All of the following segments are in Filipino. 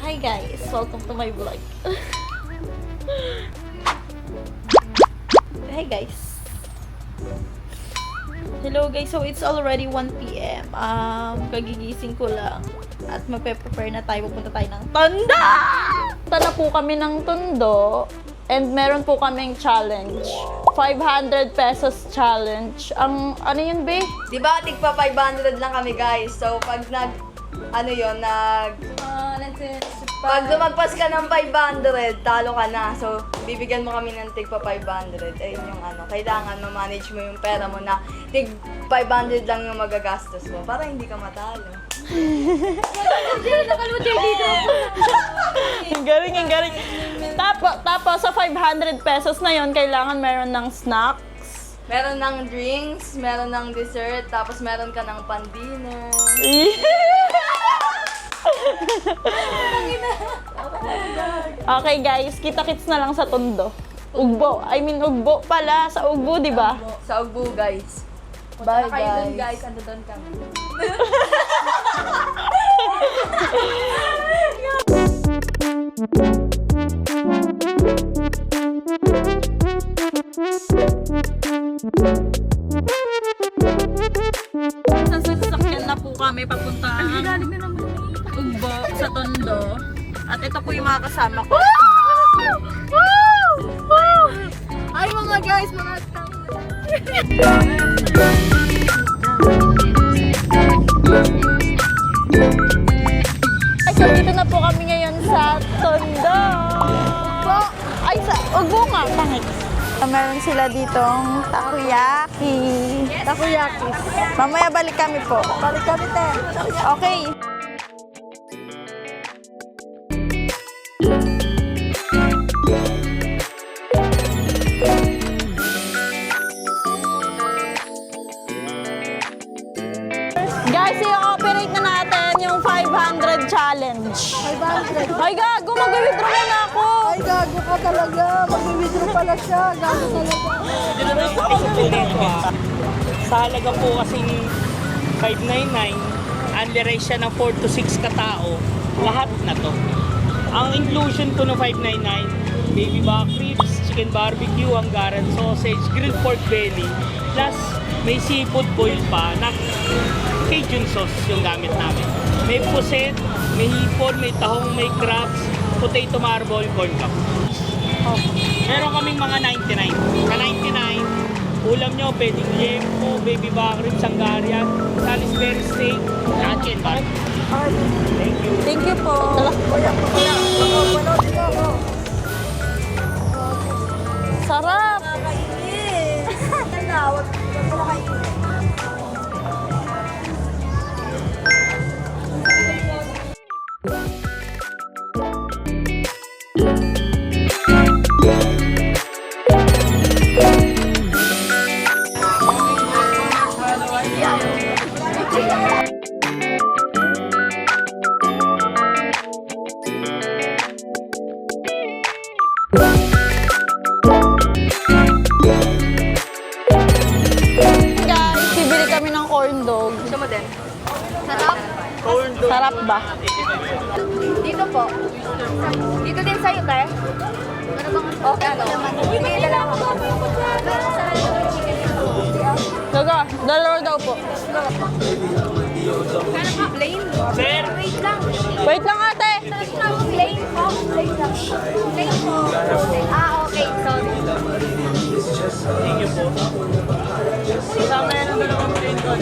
Hi guys, welcome to my vlog. Hi guys. Hello guys, so it's already 1 PM. Kagigising ko lang at magpe-prepare na tayo. Pupunta tayo ng Tondo! Punta na po kami ng Tondo and meron po kaming challenge. 500 pesos challenge. Ano yun, be? Di ba, tigpa 500 lang kami, guys. So, pag pag lumagpas ka ng 500, talo ka na. So, bibigyan mo kami ng tigpa 500. Ayun yung kailangan ma-manage mo yung pera mo na tig 500 lang yung magagastos mo para hindi ka matalo. Ang galing, ang galing. Tapos sa 500 pesos na yon kailangan meron ng snacks. Meron ng drinks, meron ng dessert, tapos meron ka ng pan-dinner. Okay guys, kita-kits na lang sa Tondo. Ugbo. Ugbo pala. Sa Ugbo, di ba? Sa Ugbo, guys. Bye, guys. Ando doon kami. Sasakyan na po kami papunta Ugbo sa Tondo. At ito po yung mga kasama ko. Ay, mga guys, mga Ay, so dito na po kami ngayon sa Tondo. Ugbo. Ay, sa Ugbo nga, pangit. Meron sila ditong takoyaki. takoyaki. Mamaya balik kami po. Balik kami, te. Okay. Guys, i-operate na natin yung 500 challenge. 500. Ay, gago, mag-withdraw na ako. Ay, gago ka talaga. Mag-withdraw pala siya. Gago talaga. Sa halaga po kasing 599, only rice siya ng 4 to 6 katao, lahat na to. Ang inclusion ko ng 599, baby back ribs, chicken barbecue, Hungarian sausage, grilled pork belly, plus may seafood boil pa na Cajun sauce yung gamit namin. May puset, may hipon, may tahong, may crabs, potato marble, corn cup. Meron kaming mga 99. Sa 99, ulam nyo, pwedeng liempo, baby back ribs, Hungarian, Salisbury steak, chicken barbecue. Thank you. Thank you po. Sarap. Guys, bibili kami ng corn dog. Gusto mo din? Sarap. Sarap ba? Dito po. Dito din sa'yo, te. Okay, ano? Hindi na lang ako. Gaga, dalawa daw po. Plain? Sir, Wait lang. Wait lang ate. Plain po. Plain lang. Plain po. Ah, okay. Sorry. thank you po. Kasama yan ang dalawang plain doon.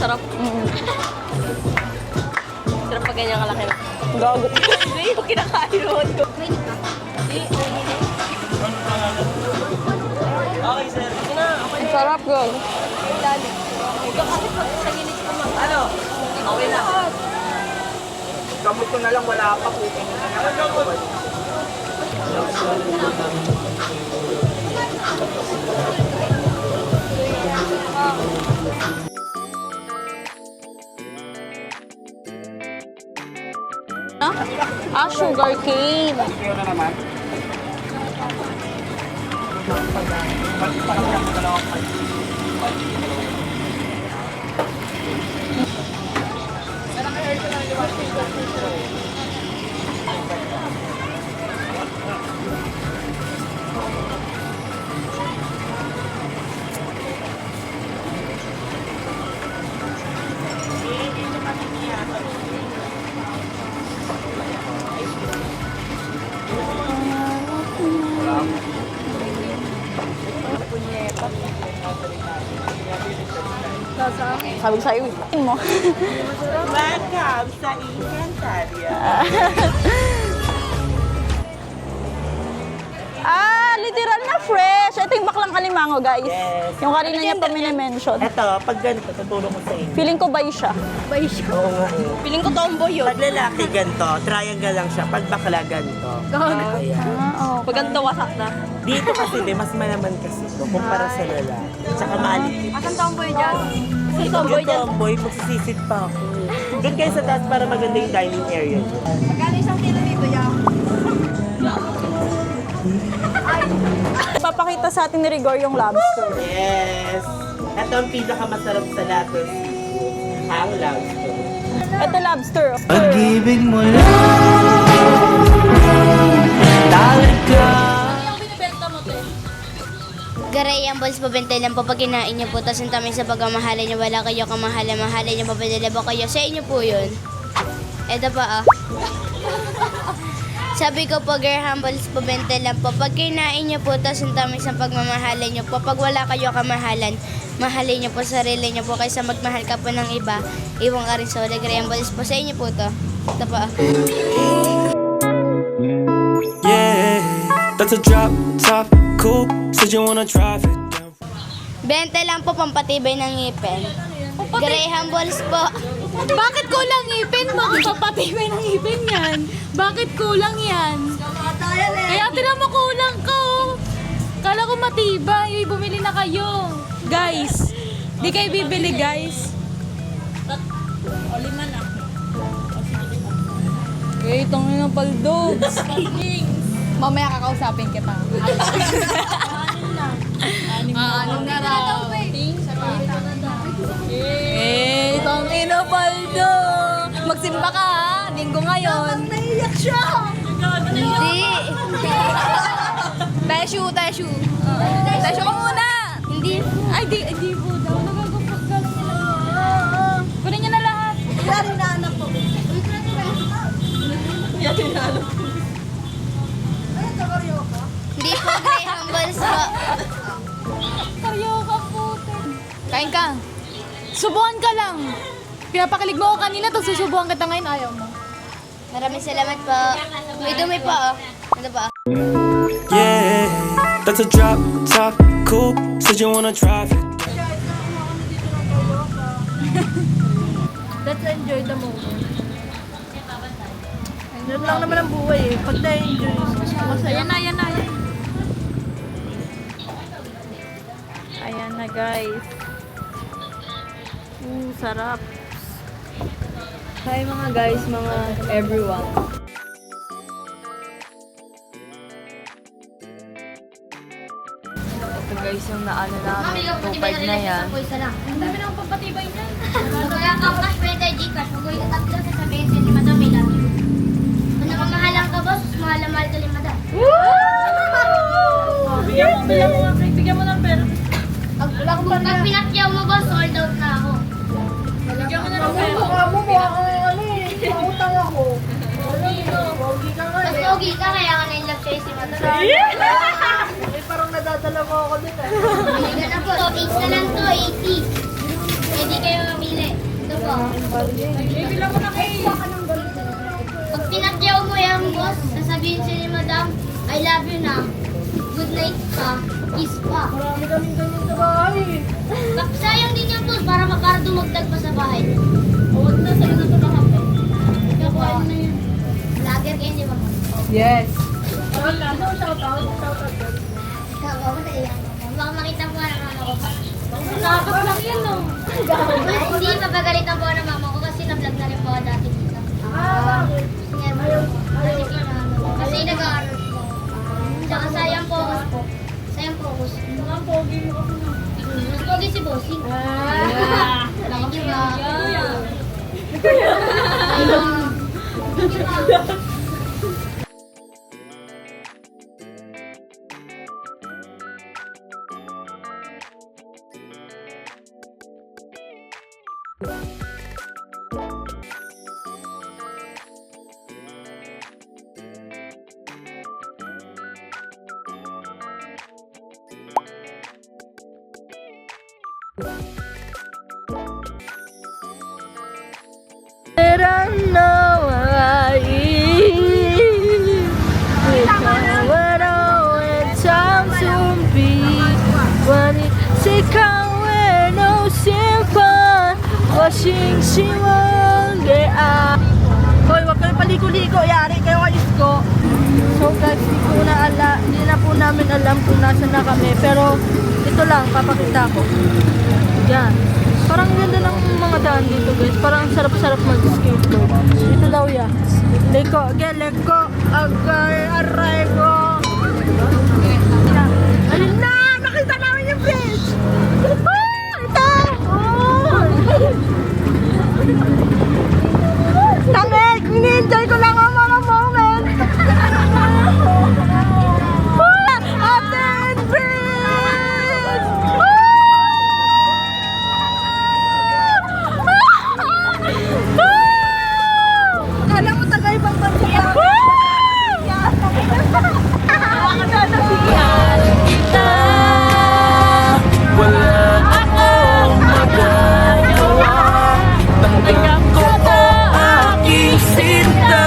Sarap. Sarap pag ganyan kalaki na. Gago. Hindi yung kinakain mo. Okay, sir. Ang sarap, girl. Ano? Okay na. Gamot ko na lang, wala pa po. Ah, sugar cane. Kaya na naman. Sabi ko sa'yo, mo. Welcome sa Encantadia. Literal na fresh. Ito yung baklang alimango, guys. Yes. Yung kanina niya pa mini-mention. Eto, pag ganito, tutulong ko sa inyo. Feeling ko bay siya. Oo nga eh. Piling ko tomboy yun. Pag lalaki ganito, triangle lang siya. Pag bakla ganito. Ayan. Oo. Paganda wasak na. Dito kasi mas malaman kasi ito kumpara sa lalaki. Tsaka maalikit. Asan tomboy dyan? Kasi tomboy Yung dyan. tomboy, magsisisid pa ako. Doon kayo sa taas para maganda yung dining area nyo. Magkano isang kilo dito, Yam? Papakita sa atin ni Rigor yung lobster. Yes! Ito ang pinakamasarap sa lahat ng seafood. Ang lobster. Ito lobster. Pag-ibig mo lang talaga. Garay ang balls pabentay lang po pag kinain niyo po. Tapos ang tamis sa pagmamahalan niyo. Wala kayo kamahala-mahalan niyo. Papadalaba kayo. Sa inyo po yun. Eto pa Sabi ko po, Graham balls pabentay lang po. Pag kinain niyo po, tapos ang tamis sa pagmamahalan niyo po. Pag wala kayo kamahalan, mahalin niyo po sarili niyo po. Kaysa magmahal ka po ng iba, iwan ka rin sa wala. Graham balls po. Sa inyo po to. Ito pa Yeah, that's a drop top coupe. Said you wanna drive it down. 20 lang po pampatibay ng ngipin. Graham balls po. Bakit kulang ngipin mo? Papatibay ng ngipin yan. Bakit kulang yan? Kaya tinan mo kulang ko. Kala ko matibay. Bumili na kayo. Guys, di kayo bibili guys. O, 5 na. Okay, itong nga paldogs. Mamaya kakausapin kita. Ano na raw? Eh, itong inopaldo. Magsimba ka ha, linggo ngayon. Naiyak siya. Hindi. Teshu. Teshu ka muna. Hindi. Ay, di po daw. Nagagapaggalang nila. Kunin niya na lahat. Yari na anak ko. Hindi po Graham balls po. Karyoka po. Kain ka. Subukan ka lang. Pinapakilig mo ako kanina, tapos susubukan kita ngayon, ayaw mo. Maraming salamat po. May dumi pa Ano pa Yeah, that's a drop top coupe. Said you wanna drive it. Let's enjoy the moment. Ganun lang naman ang buhay eh. Pag na-enjoy, masaya. Ayan na. Ayan na guys. Sarap. Hi mga guys, mga everyone. Ito guys yung naano namin, 2.5 na yan. Ang dami naman pampatibay niyan. Kaya ka cash pwede tayo Gcash. Mag-uwi ka tatlo sa sabihin sa lima daw may love you. Kung napamahalan ka boss, mahal ka lima daw. Bigyan mo ng pera. Pag pinakyaw mo boss, sold out na ako. Bigyan mo na ng pera. Mas pogi ka, kaya ka na-in-love sa'yo si Mata. Parang nadadala mo ako din Bili ka na po. 8 na lang to, 80. Pwede kayo mamili. Ito po. Pag pinagyaw mo yan, boss, sasabihin siya ni madam, I love you na. Good night pa. Kiss pa. Marami kaming ganyan sa bahay. Sayang din yan, boss, para dumagdag pa sa bahay. Huwag na, sabi na ito na kape. Nakuha mo na yun. Lager kayo, di ba? Yes. Baka makita mo nga ng mama ko pa. Nakakot lang yun, no? Hindi, papagalitan po ako ng mama ko kasi na-vlog na rin po ako dati dito. Bakit? Kasi nag-aaral po. Tsaka sayang focus po. Sayang focus. Mga pogi mo kasi. Mas pogi si Bossing. Thank you, ba? I don't know why. What always time to be. When it's a come where no simple. 我心希望给爱。 Hoy, wag kayo paligo-ligo. Yari kayo kay Isko. So guys, hindi na po namin alam kung nasa na kami. Pero ito lang, papakita ko. Yan. Parang ganda ng mga daan dito guys. Parang sarap-sarap mag-skateboard. Dito daw yan. Leko, agay, aray ko. Alin na! Nakita namin yung bridge! Ito! Tangik! Ini-enjoy ko lang ang mga moment! Update bridge! Kala mo tagay pang bansiya. Wala akong magagawa. Tanggap ko to aking sinta.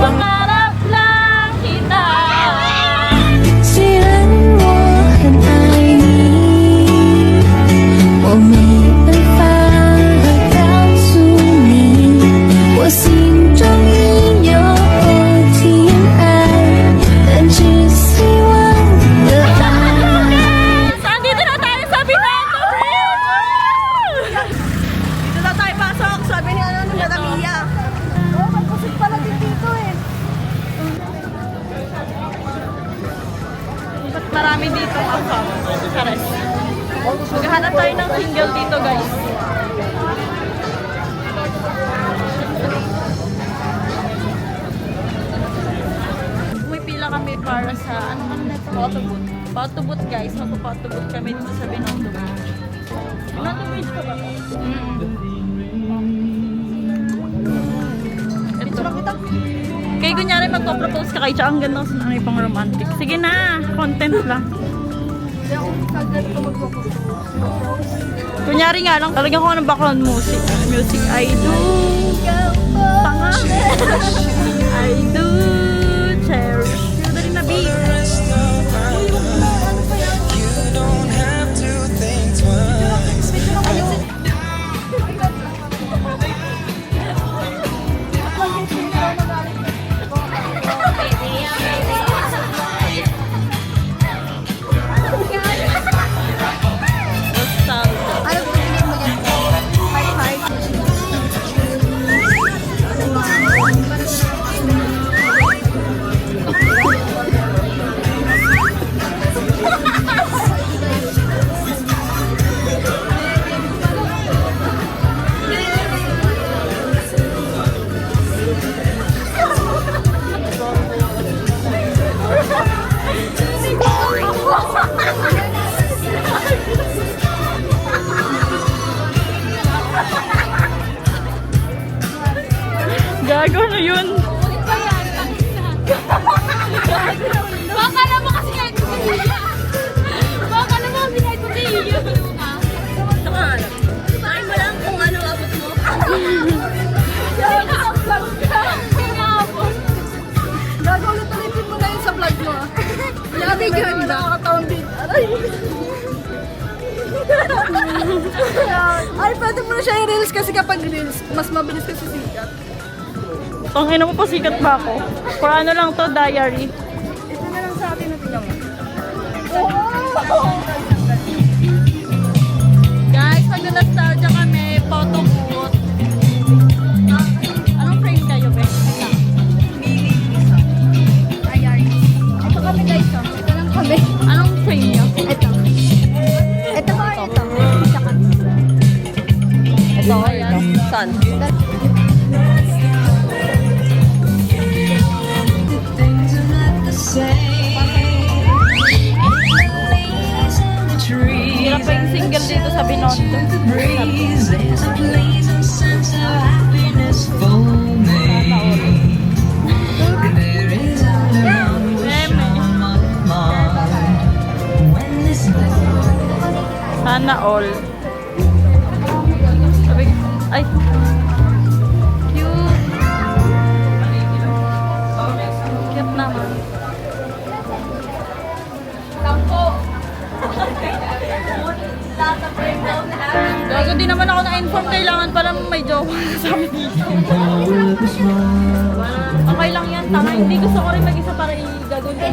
Pangarap lang kita. 虽然我很爱你，我没办法告诉你，我心中已有天爱，但只希望得到。 Andito na tayo sa Binondo Bridge! Dito na tayo pasok, sabi ni Madam Mia. Oh, magkusig pala din dito eh. Ba't marami dito ako? Chares. Maghahanap tayo ng single dito guys. Pumipila kami para sa ano photobooth. Photobooth guys, magpo-photobooth kami dito sa Binondo Bridge. Binondo Bridge pa ba? Ito lang kita. Kaya kunyari magpo-propose ka kay Cha, ang ganda kasi ano yung pang romantic. Sige na, content lang. Kunyari nga lang, talagang ko ng background music. Music, I do. Tanga. I do cherish you. Dali na, B. Gago na yun. Baka naman kasi kahit Baka naman kasi kahit hindi. Gago ulit-ulitin mo na yun sa vlog mo. Yan, medyo nakakataon din. Aray! Ay, pwede mo na siya i-reels kasi kapag reels, mas mabilis kasi sikat. Tangina mo, pasikat ba ako? For ano lang to, diary. Ito na lang sa atin na tingnan mo. Guys, mag-nostalgia kami, photo booth. Anong frame kayo, be? Ito kami guys, oh. Ito lang kami. Anong frame niyo? Ito. Ito ba? Ito. Ito, ayan. Saan? Hirap pa yung single dito sa Binondo. Sana all. Sabi, ay. Cute. Cute naman. Gago, di naman ako na-inform. Kailangan pala may jowa sa amin dito. Okay lang yan, tama. Hindi gusto ko rin mag-isa para i-gagawin ko.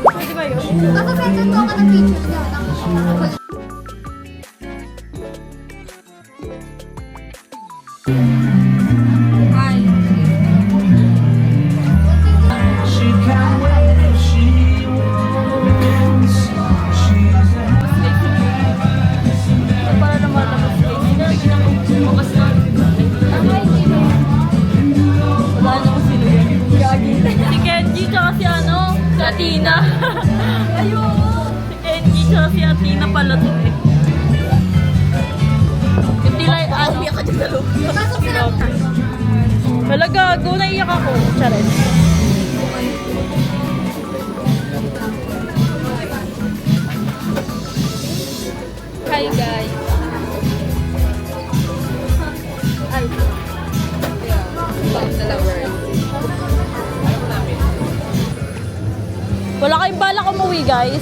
Pwede ba yun? Para naman tapos wala na ko sino yan. Si Kenji tsaka si ano, si Athena. Ayun. Si Kenji tsaka si Athena pala to eh. Hindi lang ano. Umiyak ka dyan sa loob. Wala gago, naiyak ako. Charet. Hi guys. Wala kayong balak umuwi, guys.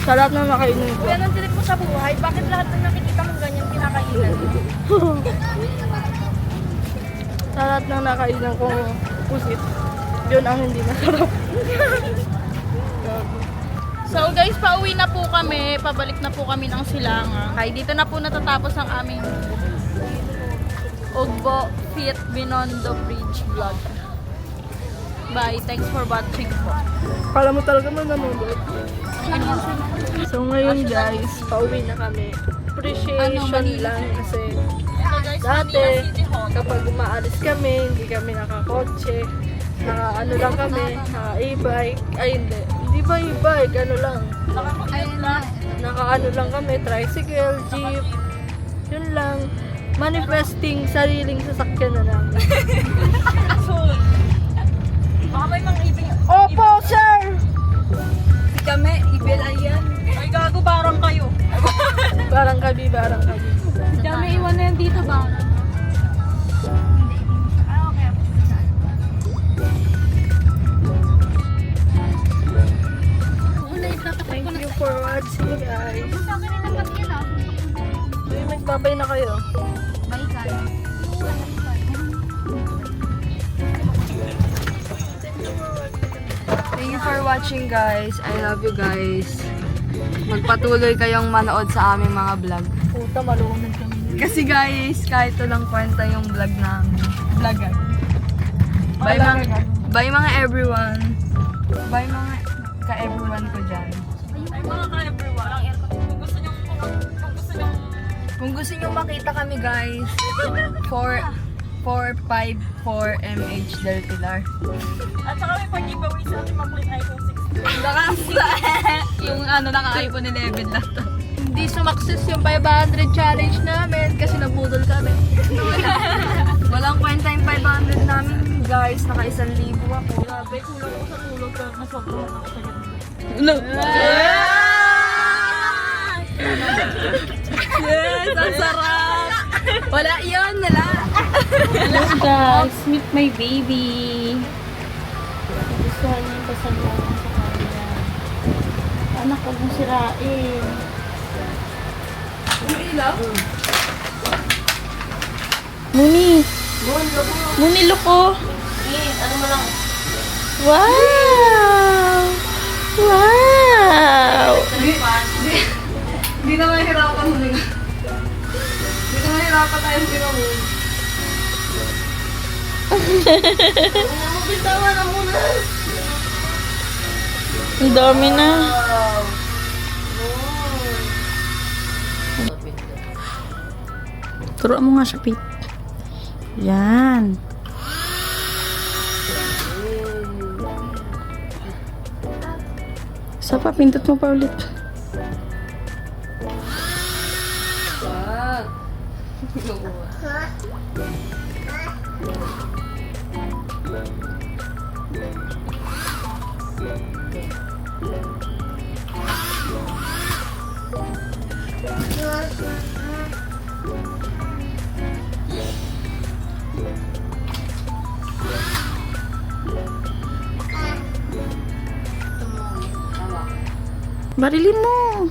Sarap na nakainin ko. Yan ang trip mo sa buhay. Bakit lahat ng nakikita mong ganyan kinakainan? Sarap na nakainan kong pusit. Yun ang hindi masarap. So guys, pauwi na po kami. Pabalik na po kami ng Silangan. Ay, dito na po natatapos ang aming Ugbo Fit Binondo Bridge vlog. Bye. Thanks for watching po. Kala mo talaga man nanonood. So ngayon guys, pauwi na kami. Appreciation lang kasi Ito guys, dati Manila City Hall. kapag umaalis kami, hindi kami nakakotse. Ano lang kami, e-bike. Ay hindi ba e-bike, ano lang. Ayun lang. Naka-ano lang kami, tricycle, jeep. Yun lang. Manifesting sariling sasakyan na namin. So, baka may mga ibig. Opo, sir! Si kami, ibelay yan. Ay gago, parang kayo. Barang kabi, barang kabi. Dami iwan na yan dito ba? Thank you for watching, guys. Magbabay na kayo. Thank you for watching guys. I love you guys. Magpatuloy kayong manood sa aming mga vlog. Puta, malunod kami. Kasi guys, kahit lang kwenta yung vlog namin. Vlog. Bye mga everyone. Bye mga ka-everyone ko dyan. Ay, mga ka-everyone. Kung gusto nyo makita kami guys, 454 MH Del Pilar. At saka may pag-giveaway sa ating makulit iPhone 16. Yung naka-iPhone 11 lang to. Hindi sumakses yung 500 challenge namin kasi nabudol kami. Walang kwenta yung 500 namin guys, naka 1,000 ako. Grabe, kulang ko sa tulog pero nasobrang ako sa ganito. Yes, ang sarap! Wala yun, wala! Hello guys, meet my baby. Gustuhan niya yung pasalubong sa kanya. Anak, huwag mong sirain. Muni! Muni, loko! Ano mo lang? Wow! Wow! Hindi na mahirapan mo. Hindi na mahirapan tayong sinamon. Bitawan na muna. Ang dami na. Turuan mo nga siya, Pete. Yan. Isa pa, pindot mo pa ulit. Barilin mo.